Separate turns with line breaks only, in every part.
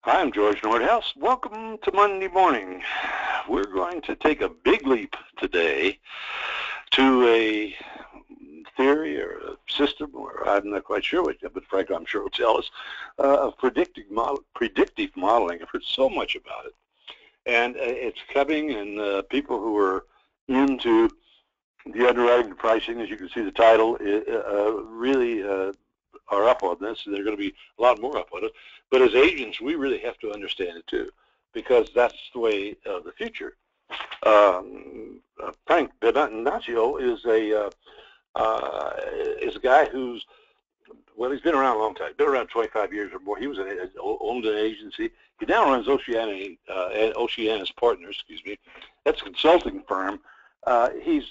Hi, I'm George Nordhaus. Welcome to Monday morning. We're going to take a big leap today to a theory or a system, or I'm not quite sure what, but frankly, I'm sure it will tell us, of predictive modeling. I've heard so much about it. And it's coming, and people who are into the underwriting and pricing, as you can see the title, really are up on this, and they're going to be a lot more up on it. But as agents, we really have to understand it too, because that's the way of the future. Frank Pennachio is a guy who's, well, he's been around a long time, been around 25 years or more. He was owned an agency. He now runs Oceanus Partners, excuse me. That's a consulting firm. He's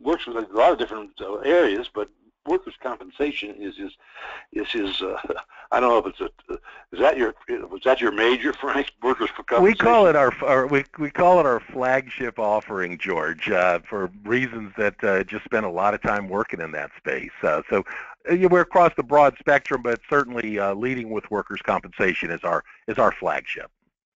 works with a lot of different areas, but workers' compensation is his I don't know if it's was that your major, Frank? Workers' compensation.
We call it our flagship offering, George, for reasons that just spent a lot of time working in that space. So we're across the broad spectrum, but certainly leading with workers' compensation is our flagship.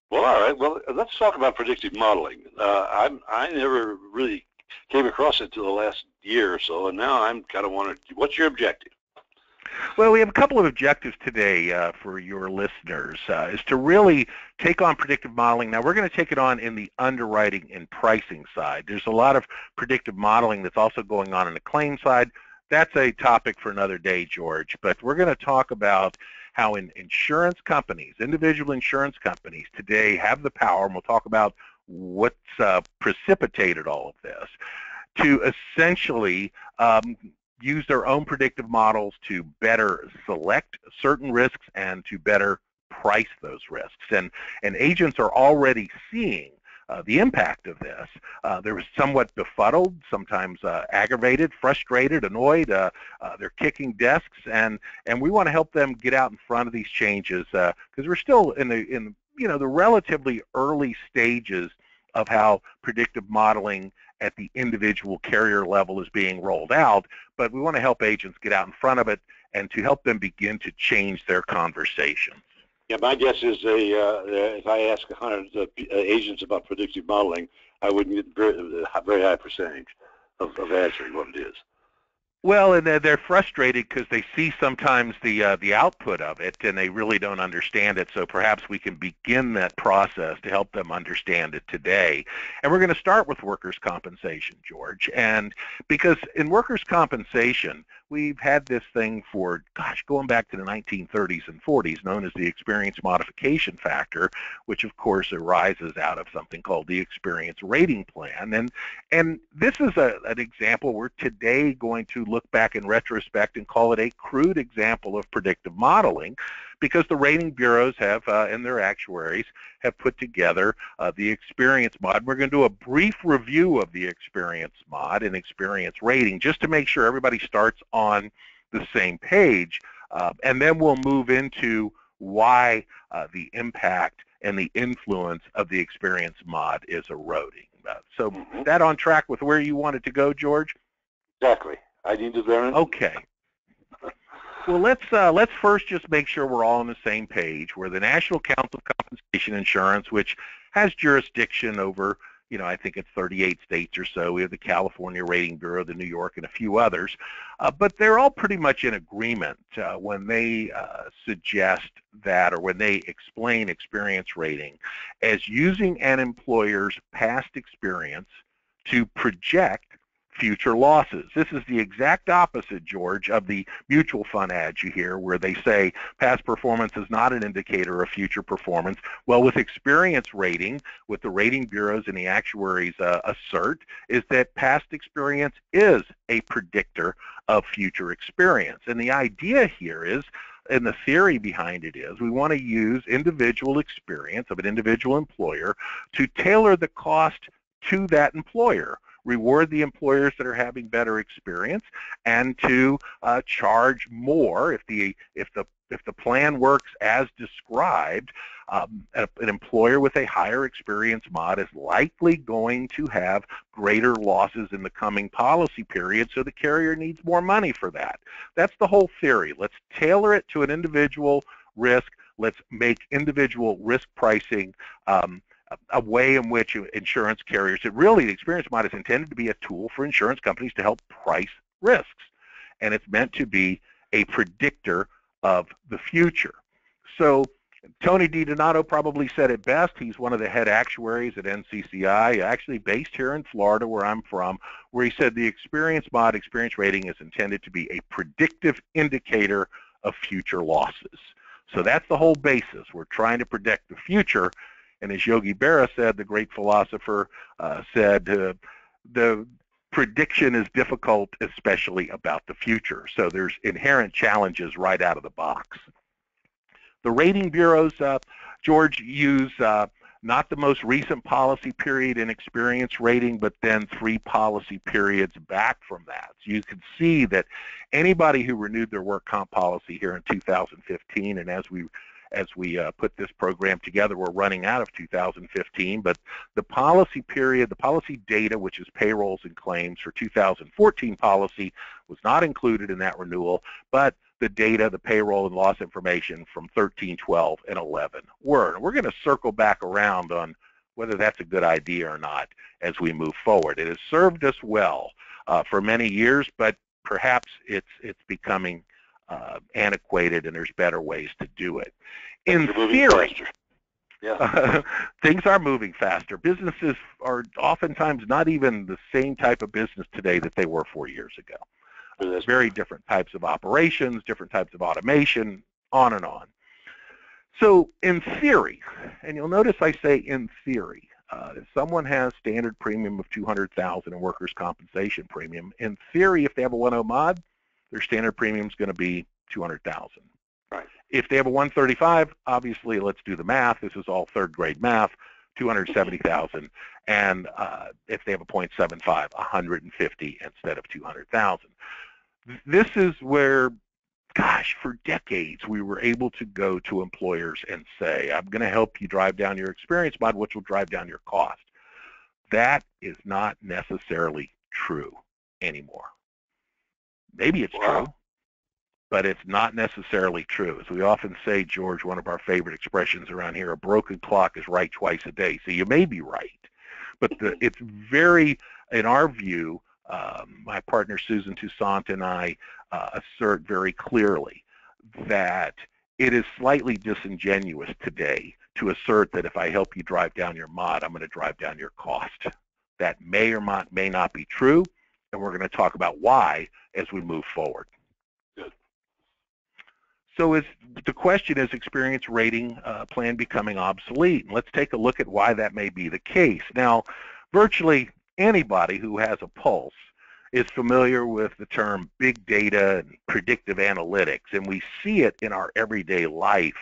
Well, all right. Well, let's talk about predictive modeling. I never really came across it until the last year or so, and now I'm kind of wondering, what's your objective?
Well, we have a couple of objectives today for your listeners, is to really take on predictive modeling. Now, we're going to take it on in the underwriting and pricing side. There's a lot of predictive modeling that's also going on the claim side. That's a topic for another day, George, but we're going to talk about how insurance companies, individual insurance companies today have the power, and we'll talk about what's precipitated all of this, to essentially use their own predictive models to better select certain risks and to better price those risks. And agents are already seeing the impact of this. They're somewhat befuddled, sometimes aggravated, frustrated, annoyed. They're kicking desks, and we want to help them get out in front of these changes because we're still in the relatively early stages of how predictive modeling at the individual carrier level is being rolled out, but we want to help agents get out in front of it and to help them begin to change their conversations.
Yeah, my guess is if I ask 100 agents about predictive modeling, I would get a very high percentage of answering what it is.
Well, and they're frustrated because they see sometimes the output of it, and they really don't understand it. So perhaps we can begin that process to help them understand it today. And we're going to start with workers' compensation, George. And because in workers' compensation, we've had this thing for, going back to the 1930s and 40s, known as the experience modification factor, which of course arises out of something called the experience rating plan. And this is an example we're today going to look back in retrospect and call it a crude example of predictive modeling, because the rating bureaus have, and their actuaries, have put together the experience mod. We're going to do a brief review of the experience mod and experience rating just to make sure everybody starts on the same page, and then we'll move into why the impact and the influence of the experience mod is eroding. So is that on track with where you wanted to go, George?
Exactly. I need to learn.
Okay. Well, let's first just make sure we're all on the same page. We're the National Council of Compensation Insurance, which has jurisdiction over, I think it's 38 states or so. We have the California Rating Bureau, the New York, and a few others. But they're all pretty much in agreement when they suggest that, or when they explain experience rating as using an employer's past experience to project future losses. This is the exact opposite, George, of the mutual fund ads you hear where they say past performance is not an indicator of future performance. Well, with experience rating, what the rating bureaus and the actuaries assert is that past experience is a predictor of future experience. And the idea here is, and the theory behind it is, we want to use individual experience of an individual employer to tailor the cost to that employer, reward the employers that are having better experience, and to charge more if the plan works as described. An employer with a higher experience mod is likely going to have greater losses in the coming policy period, so the carrier needs more money for that. That's the whole theory. Let's tailor it to an individual risk. Let's make individual risk pricing a way in which insurance carriers, the experience mod is intended to be a tool for insurance companies to help price risks. And it's meant to be a predictor of the future. So Tony DiDonato probably said it best. He's one of the head actuaries at NCCI, actually based here in Florida where I'm from, where he said the experience rating is intended to be a predictive indicator of future losses. So that's the whole basis. We're trying to predict the future. And as Yogi Berra said, the great philosopher, said, the prediction is difficult, especially about the future. So there's inherent challenges right out of the box. The rating bureaus, George, use not the most recent policy period in experience rating, but then 3 policy periods back from that. So you can see that anybody who renewed their work comp policy here in 2015, and as we put this program together, we're running out of 2015, but the policy period, the policy data, which is payrolls and claims for 2014 policy, was not included in that renewal, but the data, the payroll and loss information from 13, 12, and 11 were. And we're going to circle back around on whether that's a good idea or not as we move forward. It has served us well for many years, but perhaps it's becoming antiquated, and there's better ways to do it. In theory,
yeah.
Things are moving faster. Businesses are oftentimes not even the same type of business today that they were 4 years ago. Very different types of operations, different types of automation, on and on. So in theory, and you'll notice I say in theory, if someone has standard premium of $200,000 in workers' compensation premium, in theory, if they have a 1.0 mod, their standard premium is going to be $200,000.
Right.
If they have a 135, obviously, let's do the math. This is all third grade math. $270,000, and if they have a 0.75, $150 instead of $200,000. This is where, gosh, for decades we were able to go to employers and say, I'm going to help you drive down your experience mod, which will drive down your cost. That is not necessarily true anymore. Maybe it's true, but it's not necessarily true. As we often say, George, one of our favorite expressions around here, a broken clock is right twice a day. So you may be right, but it's very, in our view, my partner Susan Toussaint and I assert very clearly that it is slightly disingenuous today to assert that if I help you drive down your mod, I'm going to drive down your cost. That may or may not be true, and we're going to talk about why as we move forward.
Good.
So the question is experience rating plan becoming obsolete? And let's take a look at why that may be the case. Now, virtually anybody who has a pulse is familiar with the term big data and predictive analytics, and we see it in our everyday life.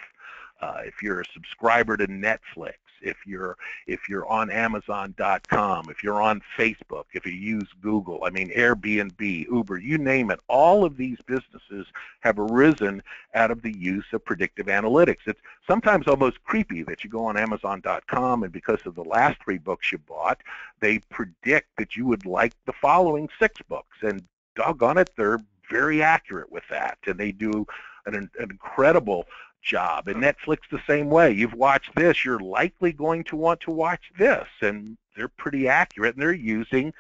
If you're a subscriber to Netflix, if you're on Amazon.com, if you're on Facebook, if you use Google, I mean Airbnb, Uber, you name it, all of these businesses have arisen out of the use of predictive analytics. It's sometimes almost creepy that you go on Amazon.com and because of the last 3 books you bought, they predict that you would like the following 6 books, and doggone it, they're very accurate with that, and they do an incredible job. And Netflix the same way. You've watched this, you're likely going to want to watch this, and they're pretty accurate, and they're using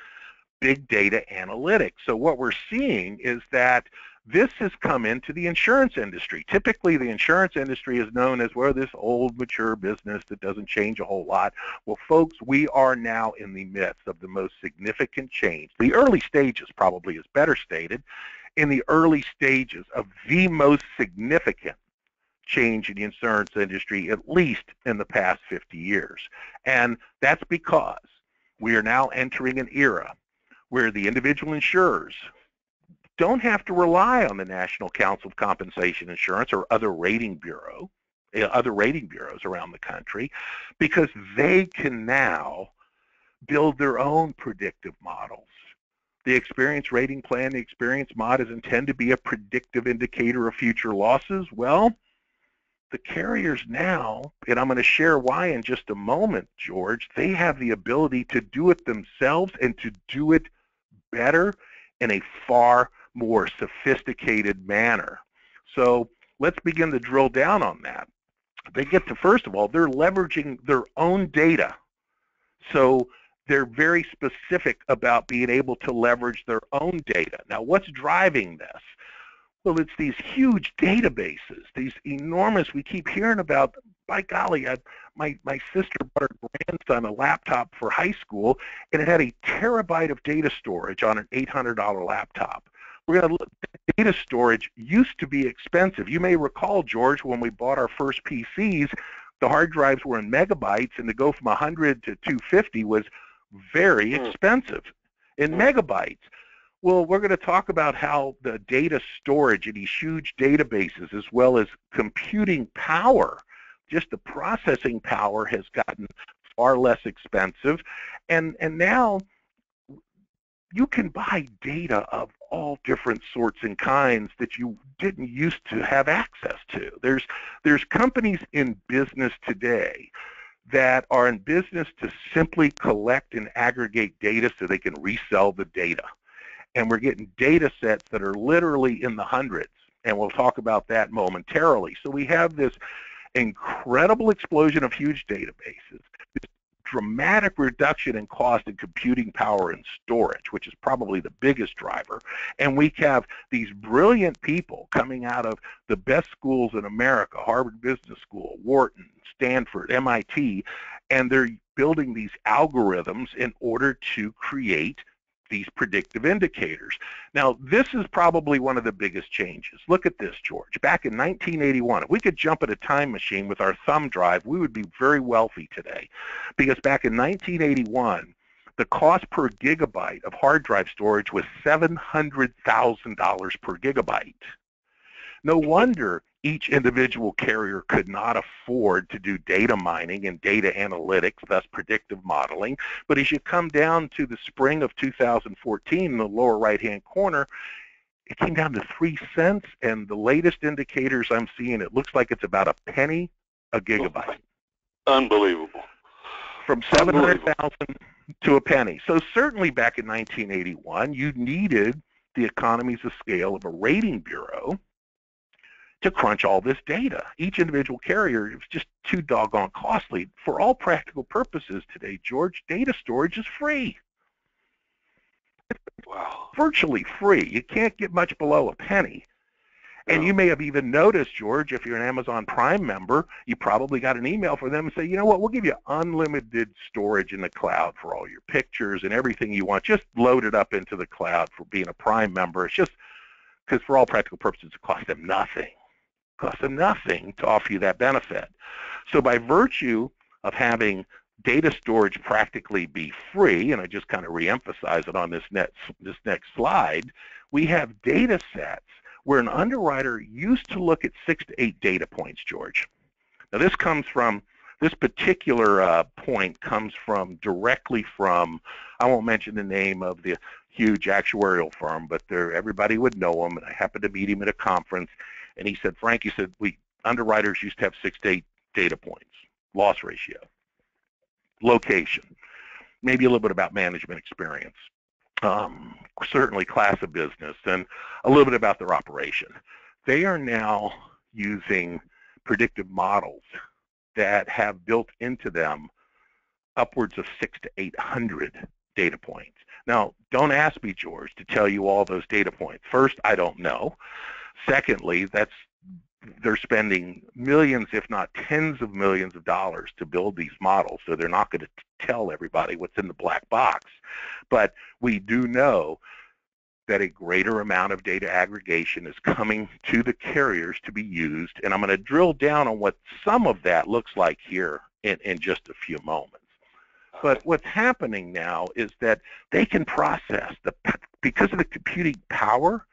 big data analytics. So what we're seeing is that this has come into the insurance industry. Typically, the insurance industry is known as, well, this old, mature business that doesn't change a whole lot. Well, folks, we are now in the midst of the most significant change. The early stages probably is better stated. In the early stages of the most significant change in the insurance industry, at least in the past 50 years. And that's because we are now entering an era where the individual insurers don't have to rely on the National Council of Compensation Insurance or other rating bureaus around the country, because they can now build their own predictive models. The experience rating plan, the experience mod, is intended to be a predictive indicator of future losses. Well, the carriers now, and I'm going to share why in just a moment, George, they have the ability to do it themselves and to do it better in a far more sophisticated manner. So let's begin to drill down on that. They get to, first of all, they're leveraging their own data. So they're very specific about being able to leverage their own data. Now, what's driving this? Well, it's these huge databases, these enormous, we keep hearing about, by golly, my sister bought her grandson a laptop for high school, and it had a terabyte of data storage on an $800 laptop. We're going to look, data storage used to be expensive. You may recall, George, when we bought our first PCs, the hard drives were in megabytes, and to go from 100 to 250 was very expensive in megabytes. Well, we're going to talk about how the data storage in these huge databases, as well as computing power, just the processing power has gotten far less expensive. And now you can buy data of all different sorts and kinds that you didn't used to have access to. There's companies in business today that are in business to simply collect and aggregate data so they can resell the data. And we're getting data sets that are literally in the hundreds, and we'll talk about that momentarily. So we have this incredible explosion of huge databases, this dramatic reduction in cost in computing power and storage, which is probably the biggest driver, and we have these brilliant people coming out of the best schools in America, Harvard Business School, Wharton, Stanford, MIT, and they're building these algorithms in order to create these predictive indicators. Now, this is probably one of the biggest changes. Look at this, George. Back in 1981, if we could jump at a time machine with our thumb drive, we would be very wealthy today. Because back in 1981, the cost per gigabyte of hard drive storage was $700,000 per gigabyte. No wonder each individual carrier could not afford to do data mining and data analytics, thus predictive modeling. But as you come down to the spring of 2014 in the lower right-hand corner, it came down to 3 cents, and the latest indicators I'm seeing, it looks like it's about a penny a gigabyte.
Unbelievable.
From 700,000 to a penny. So certainly back in 1981, you needed the economies of scale of a rating bureau to crunch all this data. Each individual carrier is just too doggone costly. For all practical purposes today, George, data storage is free.
Wow.
Virtually free. You can't get much below a penny. And you may have even noticed, George, if you're an Amazon Prime member, you probably got an email from them and say, you know what, we'll give you unlimited storage in the cloud for all your pictures and everything you want. Just load it up into the cloud for being a Prime member. It's just because for all practical purposes, it costs them nothing. Cost them nothing to offer you that benefit. So by virtue of having data storage practically be free, and I just kind of reemphasize it on this next slide, we have data sets where an underwriter used to look at 6 to 8 data points, George. Now this particular point comes directly from, I won't mention the name of the huge actuarial firm, but everybody would know him, and I happened to meet him at a conference. And he said, Frank, we underwriters used to have 6 to 8 data points: loss ratio, location, maybe a little bit about management experience, certainly class of business, and a little bit about their operation. They are now using predictive models that have built into them upwards of 600 to 800 data points. Now, don't ask me, George, to tell you all those data points. First, I don't know. Secondly, they're spending millions, if not tens of millions of dollars to build these models, so they're not going to tell everybody what's in the black box. But we do know that a greater amount of data aggregation is coming to the carriers to be used, and I'm going to drill down on what some of that looks like here in just a few moments. But what's happening now is that they can process, because of the computing power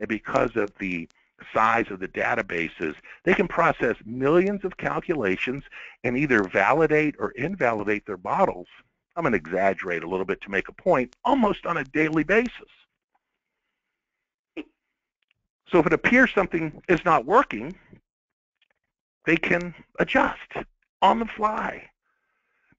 and because of the size of the databases, they can process millions of calculations and either validate or invalidate their models. I'm going to exaggerate a little bit to make a point, almost on a daily basis. So if it appears something is not working, they can adjust on the fly.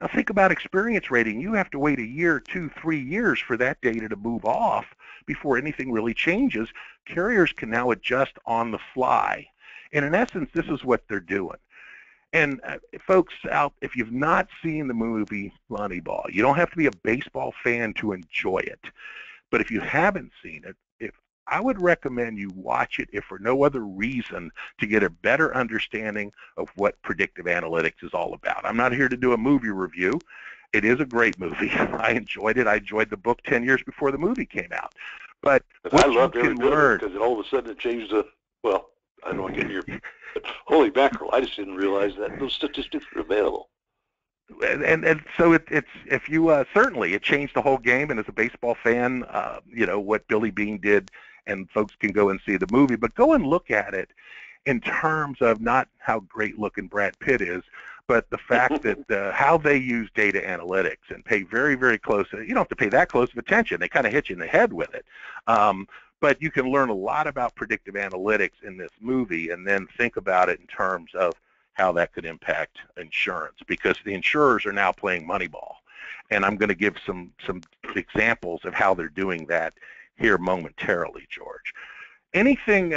Now think about experience rating. You have to wait 1 year, 2, 3 years for that data to move off before anything really changes. Carriers can now adjust on the fly. And in essence, this is what they're doing. And folks out, if you've not seen the movie Moneyball, you don't have to be a baseball fan to enjoy it. But if you haven't seen it, I would recommend you watch it if for no other reason to get a better understanding of what predictive analytics is all about. I'm not here to do a movie review. It is a great movie. I enjoyed it. I enjoyed the book 10 years before the movie came out. But what
I loved
you
every
can
bit of
learn,
it because all of a sudden it changed the, well, I don't want to get in your, but holy mackerel, I just didn't realize that those statistics were available.
and so it's if you certainly it changed the whole game. And as a baseball fan, you know what Billy Beane did, and folks can go and see the movie, but go and look at it in terms of not how great looking Brad Pitt is, but the fact that how they use data analytics and pay very, very close. You don't have to pay that close of attention. They kind of hit you in the head with it. But you can learn a lot about predictive analytics in this movie, and then think about it in terms of how that could impact insurance, because the insurers are now playing Moneyball. And I'm going to give some examples of how they're doing that here momentarily, George. Anything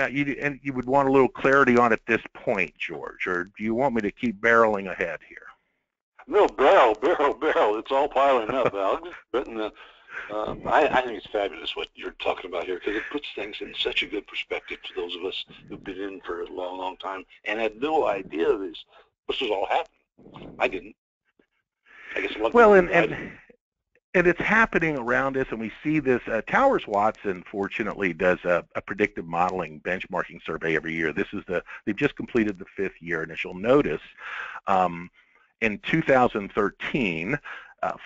you would want a little clarity on at this point, George, or do you want me to keep barreling ahead here?
No, barrel. It's all piling up, Alex. But I think it's fabulous what you're talking about here, because it puts things in such a good perspective to those of us who've been in for a long, long time and had no idea this was all happening. I didn't. I guess
well, and it's happening around us, and we see this. Towers Watson, fortunately, does a predictive modeling benchmarking survey every year. They've just completed the 5th year, and as you'll notice, in 2013,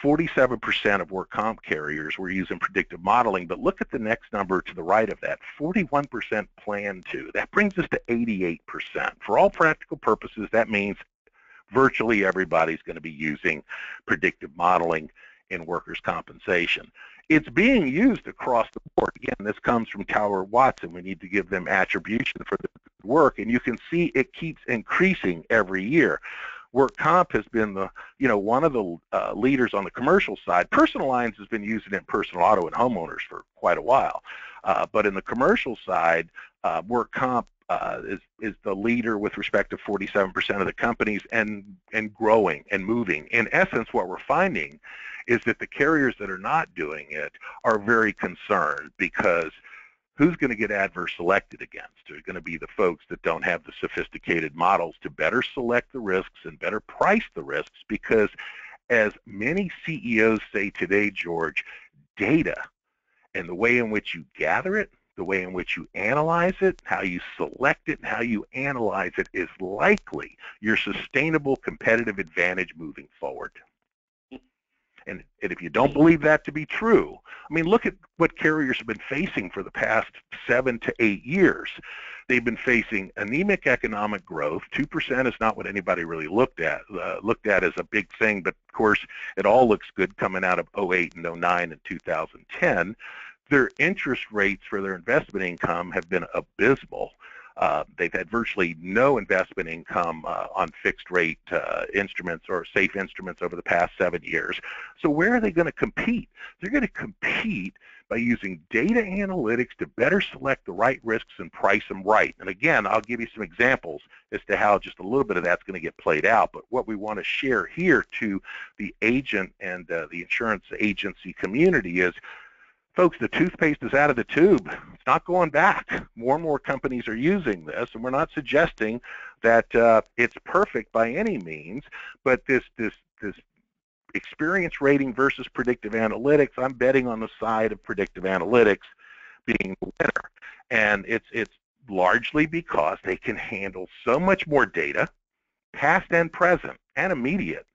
47% of work comp carriers were using predictive modeling, but look at the next number to the right of that, 41% plan to. That brings us to 88%. For all practical purposes, that means virtually everybody's going to be using predictive modeling in workers' compensation. It's being used across the board. Again, this comes from Towers Watson. We need to give them attribution for the work, and you can see it keeps increasing every year. Work comp has been one of the leaders on the commercial side. Personal lines has been using it in personal auto and homeowners for quite a while, but in the commercial side, work comp is the leader with respect to 47% of the companies, and growing and moving. In essence, what we're finding is that the carriers that are not doing it are very concerned, because who's going to get adverse selected against? They're going to be the folks that don't have the sophisticated models to better select the risks and better price the risks, because as many CEOs say today, George, data and the way in which you gather it, the way in which you analyze it, how you select it, and how you analyze it is likely your sustainable competitive advantage moving forward. And if you don't believe that to be true, I mean, look at what carriers have been facing for the past 7 to 8 years. They've been facing anemic economic growth. 2% is not what anybody really looked at as a big thing, but of course it all looks good coming out of 08 and 09 and 2010. Their interest rates for their investment income have been abysmal. They've had virtually no investment income on fixed rate instruments or safe instruments over the past 7 years. So where are they going to compete? They're going to compete by using data analytics to better select the right risks and price them right. And again, I'll give you some examples as to how just a little bit of that's going to get played out. But what we want to share here to the agent and the insurance agency community is, folks, the toothpaste is out of the tube. It's not going back. More and more companies are using this, and we're not suggesting that it's perfect by any means, but this experience rating versus predictive analytics, I'm betting on the side of predictive analytics being the winner. And it's largely because they can handle so much more data, past and present and immediate.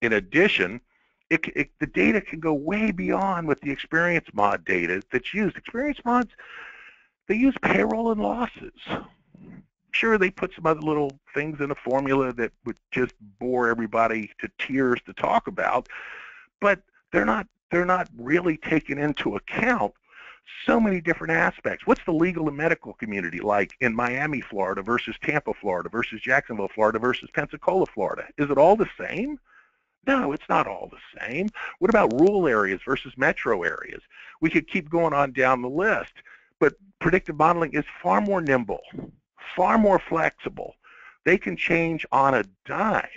In addition, the data can go way beyond what the experience mod data that's used. Experience mods, they use payroll and losses. Sure, they put some other little things in a formula that would just bore everybody to tears to talk about, but they're not really taking into account so many different aspects. What's the legal and medical community like in Miami, Florida versus Tampa, Florida versus Jacksonville, Florida versus Pensacola, Florida? Is it all the same? No, it's not all the same. What about rural areas versus metro areas? We could keep going on down the list, but predictive modeling is far more nimble, far more flexible, They can change on a dime.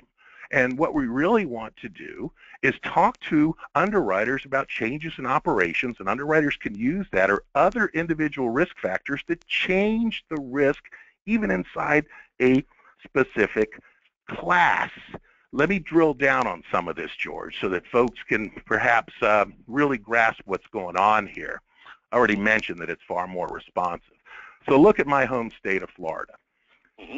And what we really want to do is talk to underwriters about changes in operations, and underwriters can use that or other individual risk factors to change the risk even inside a specific class. Let me drill down on some of this, George, so that folks can perhaps really grasp what's going on here. I already mentioned that it's far more responsive. So look at my home state of Florida.
Mm-hmm.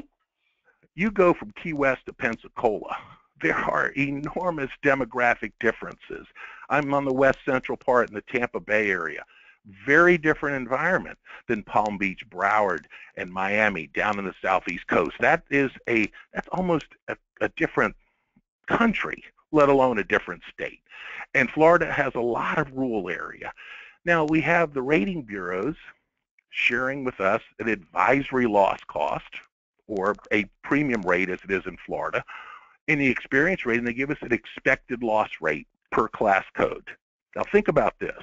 You go from Key West to Pensacola. There are enormous demographic differences. I'm on the west central part in the Tampa Bay area. Very different environment than Palm Beach, Broward, and Miami down in the southeast coast. That's almost a different country, let alone a different state. And Florida has a lot of rural area. Now we have the rating bureaus sharing with us an advisory loss cost, or a premium rate as it is in Florida. In the experience rating, they give us an expected loss rate per class code. Now think about this.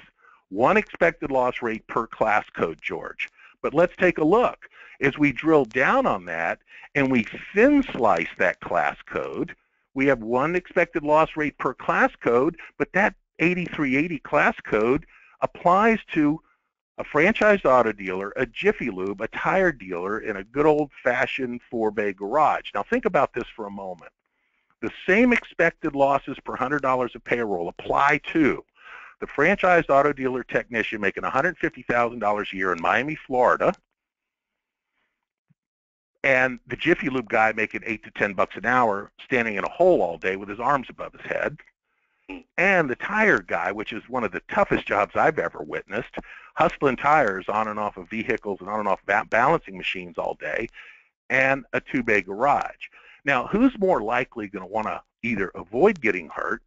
One expected loss rate per class code, George. But let's take a look. As we drill down on that and we thin slice that class code, we have one expected loss rate per class code, but that 8380 class code applies to a franchised auto dealer, a Jiffy Lube, a tire dealer, and a good old-fashioned four-bay garage. Now think about this for a moment. The same expected losses per $100 of payroll apply to the franchised auto dealer technician making $150,000 a year in Miami, Florida, and the Jiffy Lube guy making $8 to $10 an hour standing in a hole all day with his arms above his head, and the tire guy, which is one of the toughest jobs I've ever witnessed, hustling tires on and off of vehicles and on and off balancing machines all day, and a two-bay garage. Now, who's more likely going to want to either avoid getting hurt,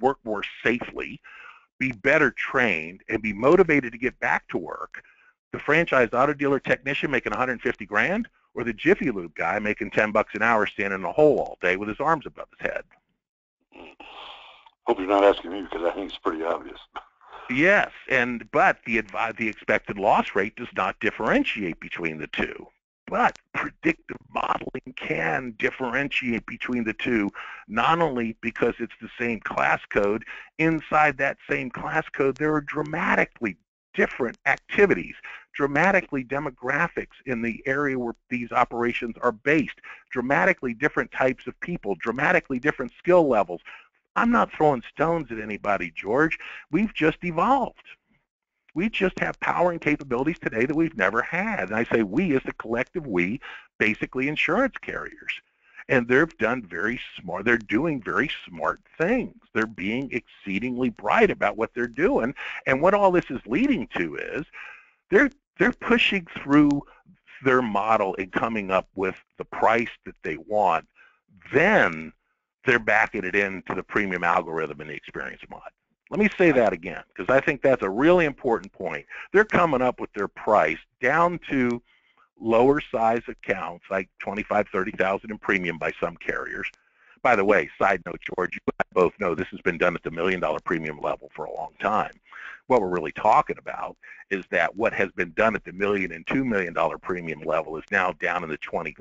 work more safely, be better trained, and be motivated to get back to work? The franchised auto dealer technician making 150 grand, or the Jiffy Lube guy making $10 an hour standing in a hole all day with his arms above his head?
Hope you're not asking me, because I think it's pretty obvious.
Yes, but the expected loss rate does not differentiate between the two. But predictive modeling can differentiate between the two, not only because it's the same class code. Inside that same class code, there are dramatically different activities, dramatically demographics in the area where these operations are based, dramatically different types of people, dramatically different skill levels. I'm not throwing stones at anybody, George. We've just evolved. We just have power and capabilities today that we've never had. And I say we as the collective we, basically insurance carriers. And they're doing very smart things. They're being exceedingly bright about what they're doing. And what all this is leading to is they're pushing through their model and coming up with the price that they want. Then they're backing it into the premium algorithm in the experience mod. Let me say that again, because I think that's a really important point. They're coming up with their price down to lower size accounts, like 25, 30,000 in premium by some carriers. By the way, side note, George, you and I both know this has been done at the $1 million premium level for a long time. What we're really talking about is that what has been done at the $1 million and $2 million premium level is now down in the $20,000,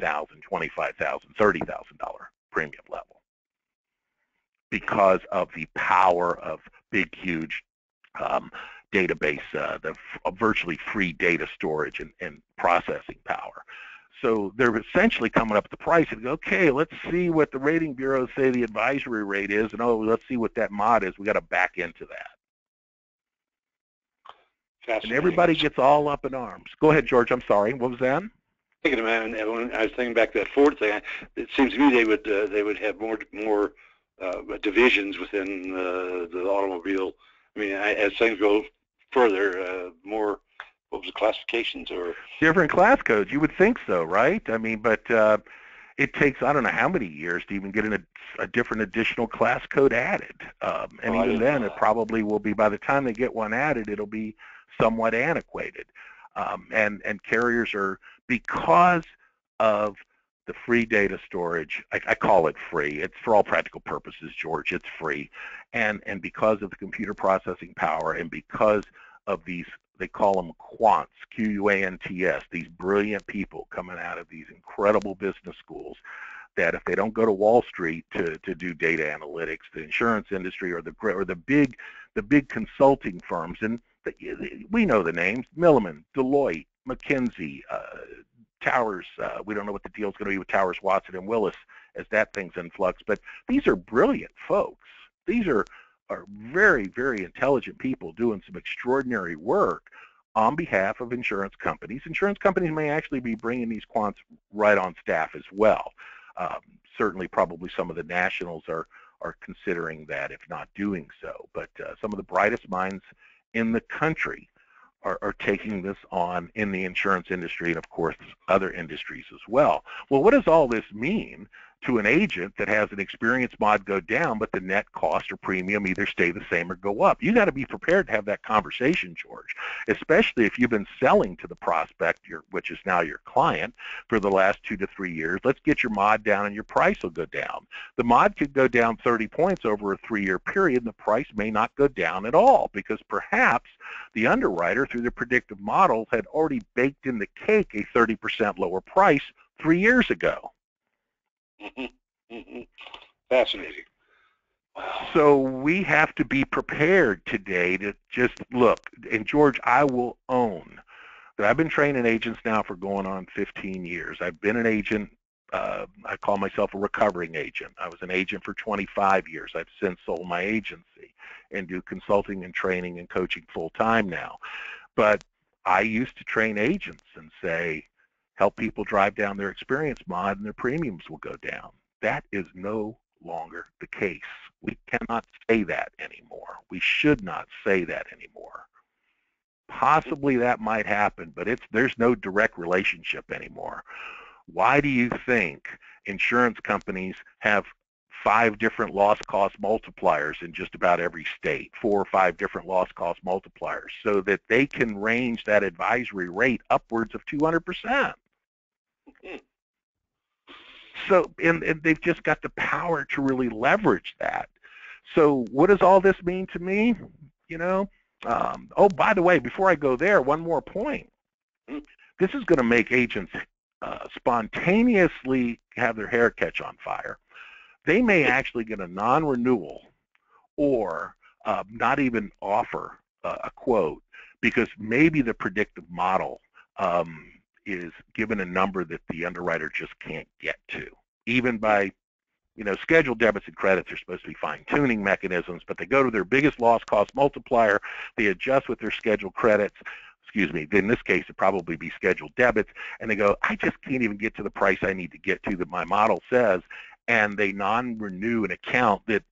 $25,000, $30,000 premium level, because of the power of big, huge database, the virtually free data storage and processing power. So they're essentially coming up with the price and go, okay, let's see what the rating bureaus say the advisory rate is, and let's see what that mod is. We got to back into that. And everybody gets all up in arms. Go ahead, George. I'm sorry. What was that?
Thinking about it, when I was thinking back to that Ford thing, it seems to me they would have more divisions within the automobile. I mean, as things go further, more, what was the classifications or
different class codes? You would think so, right? I mean, but it takes I don't know how many years to even get a different additional class code added, and even then, it probably will be, by the time they get one added, it'll be somewhat antiquated. And carriers are, because of the free data storage, I call it free. It's for all practical purposes, George, it's free. And because of the computer processing power, and because of these they call them quants, Quants, these brilliant people coming out of these incredible business schools that if they don't go to Wall Street to do data analytics, the insurance industry or the big consulting firms, and we know the names, Milliman, Deloitte, McKinsey, Towers, we don't know what the deal's going to be with Towers, Watson, and Willis as that thing's in flux, but these are brilliant folks. These are very, very intelligent people doing some extraordinary work on behalf of insurance companies. Insurance companies may actually be bringing these quants right on staff as well. Certainly, probably some of the nationals are considering that, if not doing so. But some of the brightest minds in the country are taking this on in the insurance industry and, of course, other industries as well. Well, what does all this mean to an agent that has an experience mod go down, but the net cost or premium either stay the same or go up? You got to be prepared to have that conversation, George, especially if you've been selling to the prospect, which is now your client, for the last 2 to 3 years. Let's get your mod down and your price will go down. The mod could go down 30 points over a 3-year period, and the price may not go down at all because perhaps the underwriter, through the predictive models, had already baked in the cake a 30% lower price 3 years ago.
Fascinating.
So we have to be prepared today to just look. And George, I will own that I've been training agents now for going on 15 years. I've been an agent. I call myself a recovering agent. I was an agent for 25 years. I've since sold my agency and do consulting and training and coaching full time now. But I used to train agents and say, help people drive down their experience mod and their premiums will go down. That is no longer the case. We cannot say that anymore. We should not say that anymore. Possibly that might happen, but there's no direct relationship anymore. Why do you think insurance companies have 5 different loss cost multipliers in just about every state, 4 or 5 different loss cost multipliers, so that they can range that advisory rate upwards of 200%? So, and they've just got the power to really leverage that. So what does all this mean to me? You know, oh, by the way, before I go there, one more point. This is going to make agents spontaneously have their hair catch on fire. They may actually get a non-renewal or not even offer a quote because maybe the predictive model is given a number that the underwriter just can't get to. Even by, scheduled debits and credits are supposed to be fine-tuning mechanisms, but they go to their biggest loss cost multiplier, they adjust with their scheduled credits, in this case it'd probably be scheduled debits, and they go, I just can't even get to the price I need to get to that my model says, and they non-renew an account that,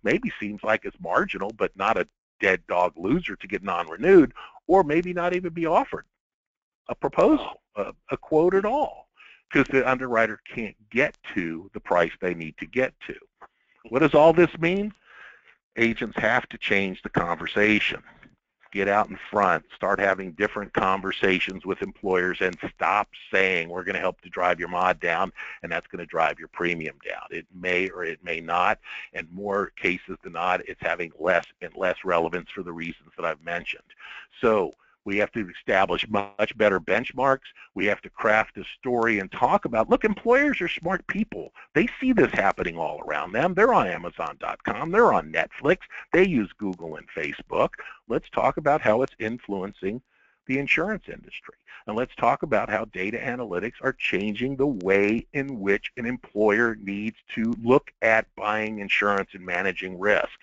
maybe seems like it's marginal, but not a dead dog loser to get non-renewed, or maybe not even be offered a proposal, a quote at all, because the underwriter can't get to the price they need to get to. What does all this mean? Agents have to change the conversation. Get out in front, start having different conversations with employers, and stop saying we're going to help to drive your mod down and that's going to drive your premium down. It may or it may not, and more cases than not, it's having less and less relevance for the reasons that I've mentioned. So we have to establish much better benchmarks. We have to craft a story and talk about, look, employers are smart people. They see this happening all around them. They're on Amazon.com. They're on Netflix. They use Google and Facebook. Let's talk about how it's influencing the insurance industry. And let's talk about how data analytics are changing the way in which an employer needs to look at buying insurance and managing risk.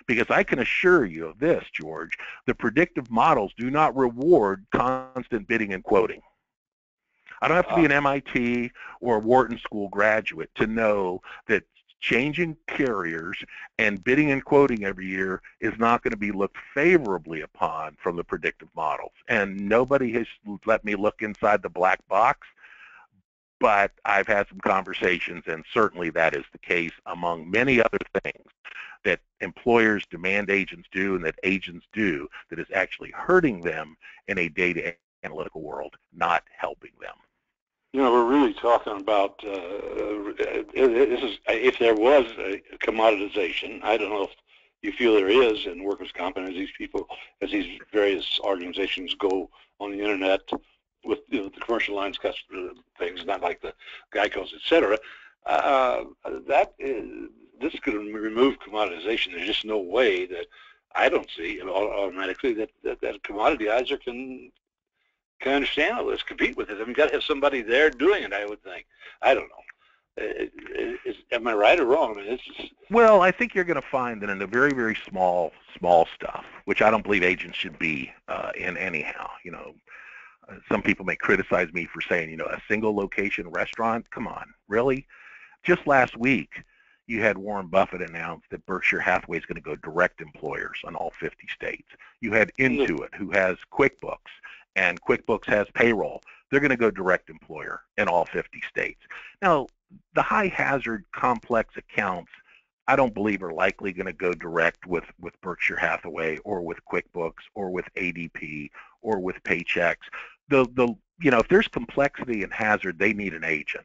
Because I can assure you of this, George, the predictive models do not reward constant bidding and quoting. I don't have to be an MIT or a Wharton School graduate to know that changing carriers and bidding and quoting every year is not going to be looked favorably upon from the predictive models. And nobody has let me look inside the black box, but I've had some conversations, and certainly that is the case among many other things that employers demand agents do and that agents do that is actually hurting them in a data analytical world, not helping them.
We're really talking about this is if there was a commoditization. I don't know you feel there is in workers' comp, and as these various organizations go on the internet with the commercial lines customer things, not like the Geico's, et cetera, this could remove commoditization. There's just no way that I don't see automatically that commoditizer can understand all this, compete with it. I mean, you got to have somebody there doing it, I would think. I don't know. Am I right or wrong? I mean, it's just...
Well, I think you're going to find that in the very, very small stuff, which I don't believe agents should be in anyhow. Some people may criticize me for saying, a single location restaurant. Come on, really? Just last week, you had Warren Buffett announce that Berkshire Hathaway is going to go direct employers on all 50 states. You had Intuit, who has QuickBooks, and QuickBooks has payroll. They're going to go direct employer in all 50 states. Now, the high hazard complex accounts, I don't believe are likely going to go direct with Berkshire Hathaway or with QuickBooks or with ADP or with Paychex. If there's complexity and hazard, they need an agent.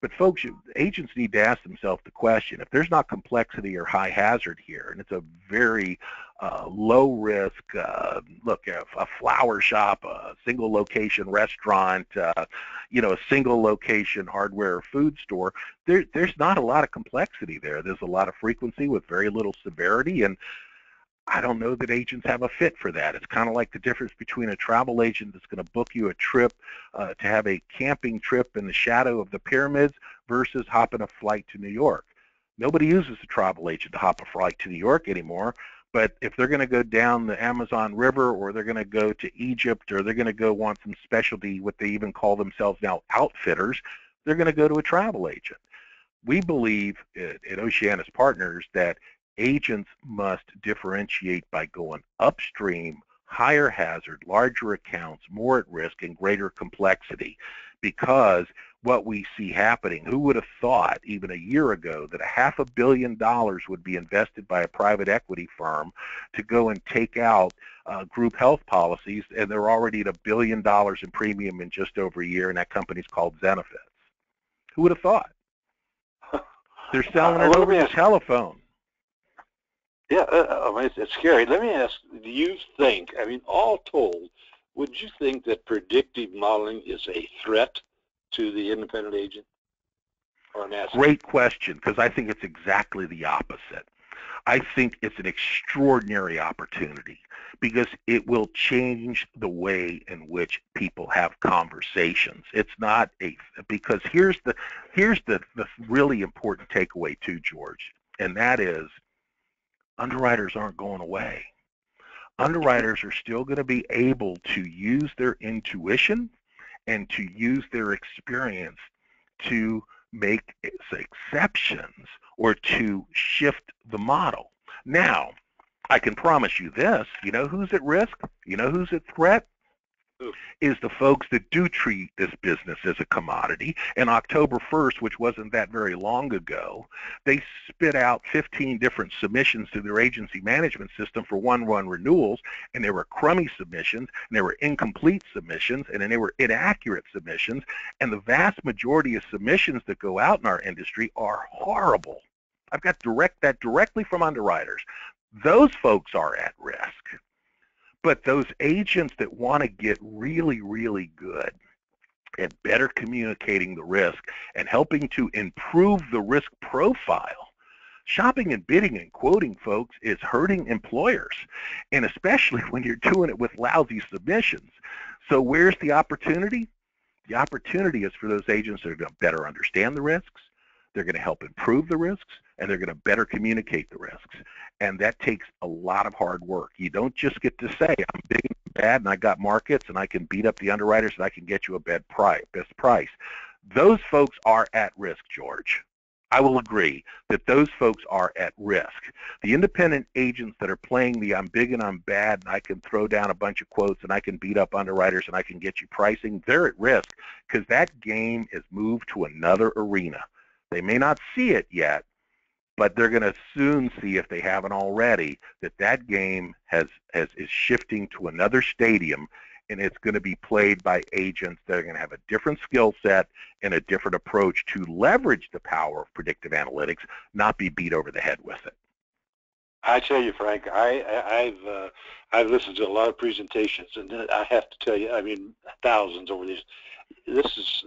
But folks, agents need to ask themselves the question, if there's not complexity or high hazard here, and it's a very low risk, look, a flower shop, a single location restaurant, a single location hardware or food store, there's not a lot of complexity there. There's a lot of frequency with very little severity, and I don't know that agents have a fit for that. It's kind of like the difference between a travel agent that's going to book you a trip to have a camping trip in the shadow of the pyramids versus hopping a flight to New York. Nobody uses a travel agent to hop a flight to New York anymore, but if they're going to go down the Amazon River, or they're going to go to Egypt, or they're going to go want some specialty, what they even call themselves now, outfitters, they're going to go to a travel agent. We believe at Oceanus Partners that agents must differentiate by going upstream, higher hazard, larger accounts, more at risk, and greater complexity, because what we see happening, who would have thought even a year ago that $500 million would be invested by a private equity firm to go and take out group health policies, and they're already at $1 billion in premium in just over a year, and that company's called Zenefits. Who would have thought? They're selling it over the telephone.
Yeah, it's scary. Let me ask, do you think, all told, would you think that predictive modeling is a threat to the independent agent or an asset?
Great question, because I think it's exactly the opposite. I think it's an extraordinary opportunity because it will change the way in which people have conversations. It's not because here's the really important takeaway too, George, and that is underwriters aren't going away. Underwriters are still going to be able to use their intuition and to use their experience to make exceptions or to shift the model. Now, I can promise you this, you know who's at risk? You know who's at threat? Is the folks that do treat this business as a commodity. And October 1st, which wasn't that very long ago, they spit out 15 different submissions to their agency management system for one-run renewals, and they were crummy submissions, and they were incomplete submissions, and then they were inaccurate submissions, and the vast majority of submissions that go out in our industry are horrible. I've got that directly from underwriters. Those folks are at risk. But those agents that want to get really, really good at better communicating the risk and helping to improve the risk profile, shopping and bidding and quoting, folks, is hurting employers, and especially when you're doing it with lousy submissions. So where's the opportunity? The opportunity is for those agents that are going to better understand the risks, they're going to help improve the risks, and they're going to better communicate the risks. And that takes a lot of hard work. You don't just get to say, I'm big and bad, and I got markets, and I can beat up the underwriters, and I can get you a best price. Those folks are at risk, George. I will agree that those folks are at risk. The independent agents that are playing the I'm big and I'm bad, and I can throw down a bunch of quotes, and I can beat up underwriters, and I can get you pricing, they're at risk because that game is moved to another arena. They may not see it yet, but they're going to soon see, if they haven't already, that game is shifting to another stadium, and it's going to be played by agents that are going to have a different skill set and a different approach to leverage the power of predictive analytics, not be beat over the head with it.
I tell you, Frank, I've listened to a lot of presentations, and I have to tell you, I mean, thousands over these. This is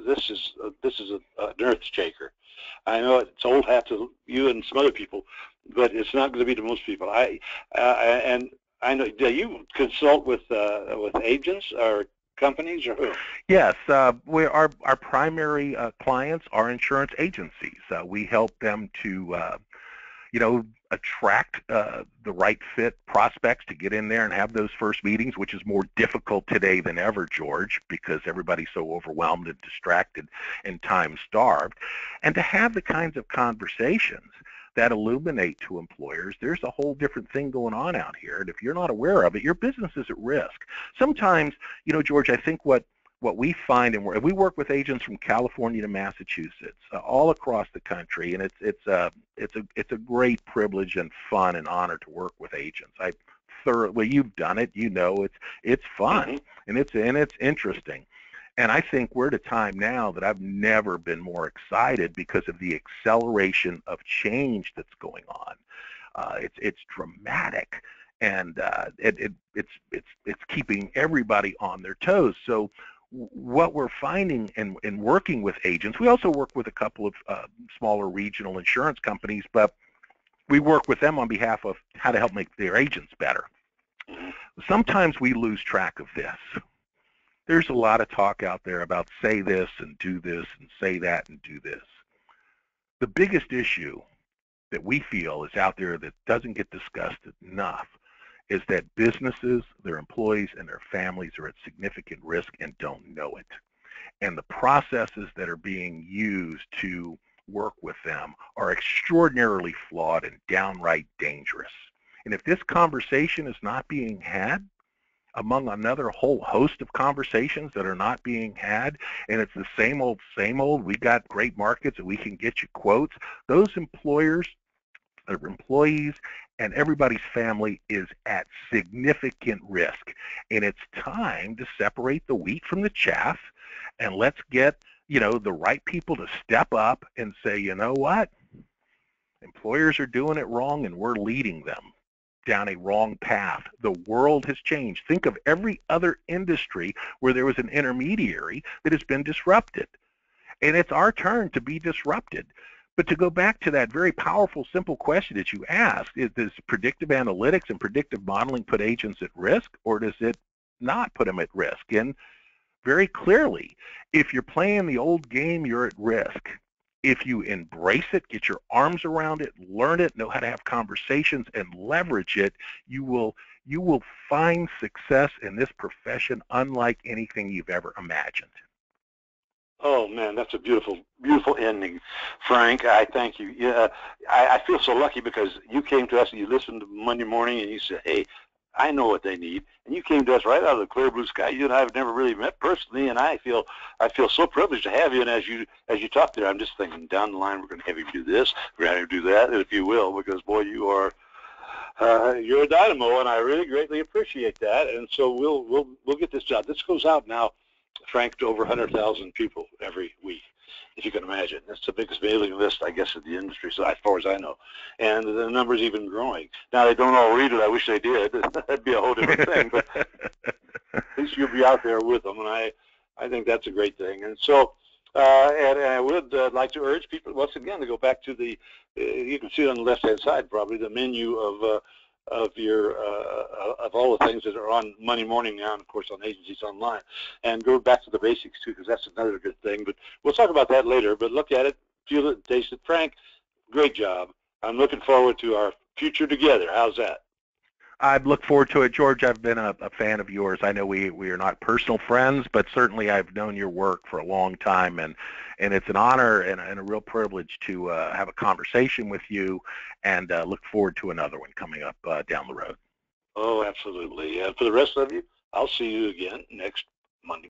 an earth shaker. I know it's old hat to you and some other people, but it's not going to be to most people. And I know. Do you consult with agents or companies or who?
Yes, our primary clients are insurance agencies. We help them to attract the right fit prospects to get in there and have those first meetings, which is more difficult today than ever, George, because everybody's so overwhelmed and distracted and time starved. And to have the kinds of conversations that illuminate to employers, there's a whole different thing going on out here. And if you're not aware of it, your business is at risk. Sometimes, George, I think what we find, and we work with agents from California to Massachusetts, all across the country, and it's a great privilege and fun and honor to work with agents. Well, you've done it, it's fun, and it's interesting. And I think we're at a time now that I've never been more excited because of the acceleration of change that's going on. It's dramatic, and it's keeping everybody on their toes. So what we're finding in working with agents, we also work with a couple of smaller regional insurance companies, but we work with them on behalf of how to help make their agents better. Sometimes we lose track of this. There's a lot of talk out there about say this and do this and say that and do this. The biggest issue that we feel is out there that doesn't get discussed enough is that businesses, their employees, and their families are at significant risk and don't know it. And the processes that are being used to work with them are extraordinarily flawed and downright dangerous. And if this conversation is not being had, among another whole host of conversations that are not being had, and it's the same old, we got great markets and we can get you quotes, those employers, their employees, and everybody's family is at significant risk. And it's time to separate the wheat from the chaff, and let's get, the right people to step up and say, you know what? Employers are doing it wrong and we're leading them down a wrong path. The world has changed. Think of every other industry where there was an intermediary that has been disrupted. And it's our turn to be disrupted. But to go back to that very powerful, simple question that you asked, does predictive analytics and predictive modeling put agents at risk, or does it not put them at risk? And very clearly, if you're playing the old game, you're at risk. If you embrace it, get your arms around it, learn it, know how to have conversations, and leverage it, you will find success in this profession unlike anything you've ever imagined.
Oh man, that's a beautiful, beautiful ending, Frank. I thank you. Yeah, I feel so lucky because you came to us and you listened to Monday morning and you said, "Hey, I know what they need," and you came to us right out of the clear blue sky. You and I have never really met personally, and I feel so privileged to have you. And as you talk there, I'm just thinking down the line, we're going to have you do this, we're going to have you do that, if you will, because boy, you're a dynamo, and I really greatly appreciate that. And so we'll get this job. This goes out now, Frank, to over 100,000 people every week, if you can imagine. That's the biggest mailing list, I guess, in the industry, so as far as I know. And the number's even growing. Now, they don't all read it. I wish they did. That'd be a whole different thing. But at least you'll be out there with them, and I think that's a great thing. And so, and I would like to urge people, once again, to go back to the, you can see it on the left-hand side, probably, the menu of all the things that are on Monday Morning now, and of course on Agencies Online, and go back to the basics too, because that's another good thing. But we'll talk about that later. But look at it, feel it, taste it. Frank, great job. I'm looking forward to our future together. How's that?
I look forward to it, George. I've been a fan of yours. I know we are not personal friends, but certainly I've known your work for a long time, and it's an honor and a real privilege to have a conversation with you, and look forward to another one coming up down the road.
Oh, absolutely. And for the rest of you, I'll see you again next